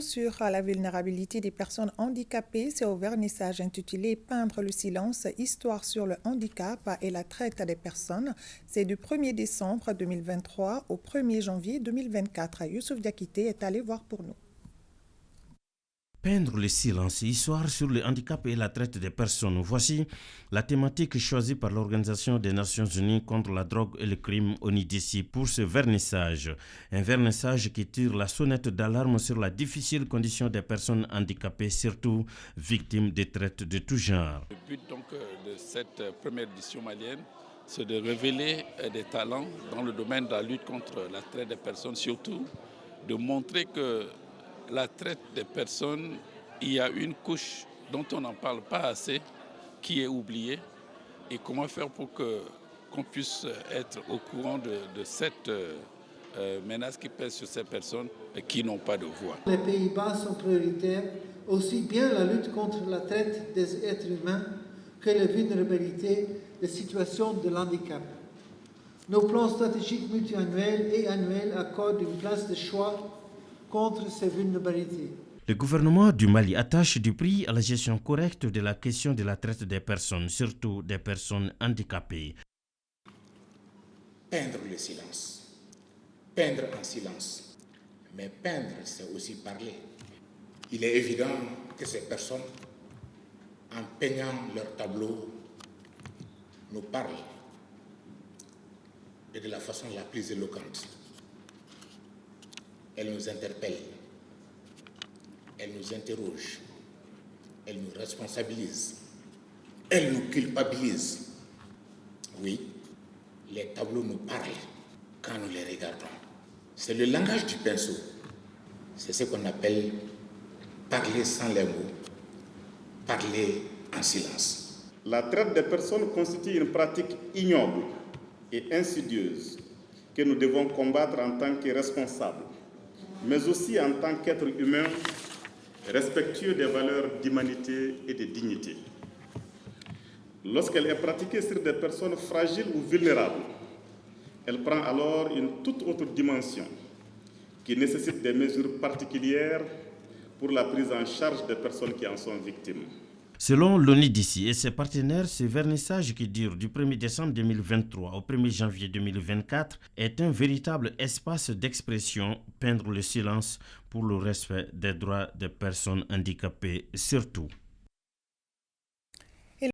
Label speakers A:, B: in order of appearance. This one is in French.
A: sur la vulnérabilité des personnes handicapées. C'est au vernissage intitulé Peindre le silence, histoire sur le handicap et la traite des personnes. C'est du 1er décembre 2023 au 1er janvier 2024. Youssouf Diakité est allé voir pour nous.
B: Peindre le silence, histoire sur le handicap et la traite des personnes. Voici la thématique choisie par l'Organisation des Nations Unies contre la drogue et le crime ONIDC pour ce vernissage. Un vernissage qui tire la sonnette d'alarme sur la difficile condition des personnes handicapées, surtout victimes de traite de tout genre.
C: Le but donc de cette première édition malienne, c'est de révéler des talents dans le domaine de la lutte contre la traite des personnes, surtout de montrer que la traite des personnes, il y a une couche dont on n'en parle pas assez, qui est oubliée, et comment faire pour qu'on puisse être au courant de cette menace qui pèse sur ces personnes qui n'ont pas de voix.
D: Les Pays-Bas sont prioritaires, aussi bien la lutte contre la traite des êtres humains que la vulnérabilité des situations de handicap. Nos plans stratégiques multiannuels et annuels accordent une place de choix contre ces vulnérabilités.
B: Le gouvernement du Mali attache du prix à la gestion correcte de la question de la traite des personnes, surtout des personnes handicapées.
E: Peindre le silence, peindre en silence, mais peindre c'est aussi parler. Il est évident que ces personnes, en peignant leur tableau, nous parlent et de la façon la plus éloquente. Elles nous interpellent, elles nous interrogent, elles nous responsabilisent, elles nous culpabilisent. Oui, les tableaux nous parlent quand nous les regardons. C'est le langage du pinceau. C'est ce qu'on appelle parler sans les mots, parler en silence.
F: La traite des personnes constitue une pratique ignoble et insidieuse que nous devons combattre en tant que responsables, mais aussi en tant qu'être humain respectueux des valeurs d'humanité et de dignité. Lorsqu'elle est pratiquée sur des personnes fragiles ou vulnérables, elle prend alors une toute autre dimension qui nécessite des mesures particulières pour la prise en charge des personnes qui en sont victimes.
B: Selon l'ONIDC et ses partenaires, ce vernissage qui dure du 1er décembre 2023 au 1er janvier 2024 est un véritable espace d'expression, peindre le silence pour le respect des droits des personnes handicapées surtout.